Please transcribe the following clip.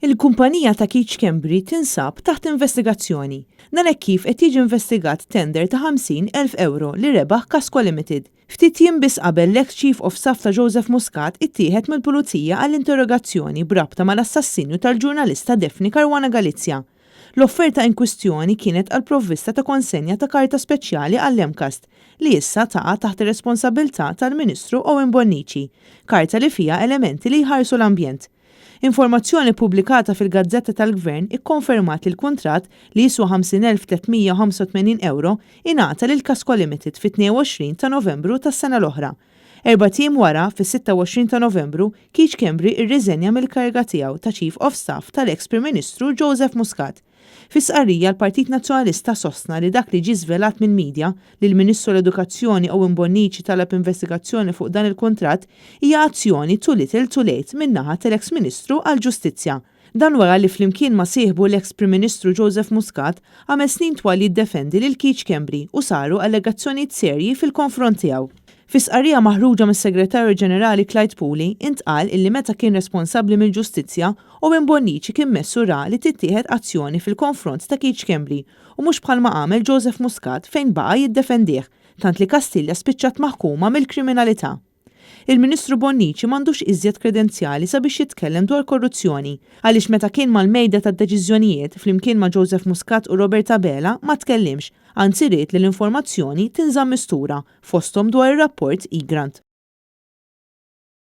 Il-kumpanija ta' Keach Kembri tinsab taħt investigazzjoni. Dan hekk kif qed jiġi investigat tender ta' 50,000 euro li rebaħ Casco Limited. Ftit jiem biss qabel l-ex Chief of Staff ta' Joseph Muscat ittieħed mill-Pulizija għall-interrogazzjoni brabta mal-assassinju tal-ġurnalista Daphne Caruana Galizia. L-offerta in kwistjoni kienet għal provvista ta' konsenja ta' karta speċjali għall-Emcast li issa taqa' taħt ir-responsabilità tal-Ministru Owen Bonnici, karta li fija elementi li jħarsu l-ambjent. Informazzjoni pubblikata fil-Gazzetta tal-Gvern ikkonfermat li l-kuntratt li jiswa 50,385 euro ingħata lil Casco Limited fit-22 ta' Novembru tas-sena l-oħra. 4 tim wara, fis-26 ta' Novembru, Keach Kembri irriżenja mill-kariga tiegħu ta' Chief of Staff tal-ex Prim Ministru Joseph Muscat. Fis-sqarrija l-Partit Nazzjonalista sostna li dak li ġie żvelat minn midja li l-Ministru l-Edukazzjoni Owen Bonnici talab investigazzjoni fuq dan il-kuntratt hija azzjoni too little too late min-naħa tal-ex Ministru għall-Ġustizzja. Dan wara li flimkien ma sieħbu l-ex Prim Ministru Joseph Muscat għamel snin twal jiddefendi lil Keach Kembri u saru allegazzjonijiet serji fil-konfront tiegħu. Fis-sqarrija maħruġa mis-Segretarju Ġenerali Clyde Pooley intqal illi meta kien responsabbli mill-Ġustizzja Owen Bonnici kien messu ra li tittieħed azzjoni fil-konfront ta' Keach Kembri u mhux bħalma għamel Joseph Muscat fejn baqa' jiddefendih, tant li Kastilja spiċċat maħkuma mill-kriminalità. Il-Ministru Bonnici m'għandux iżjed kredenzjali sabiex jitkellem dwar korruzzjoni, għaliex meta kien mal-mejda tad-deċiżjonijiet flimkien ma' Joseph Muscat u Roberta Bela ma tkellimx, anzi ried li l-informazzjoni tinżamm mistura fosthom dwar ir-rapport Egrant.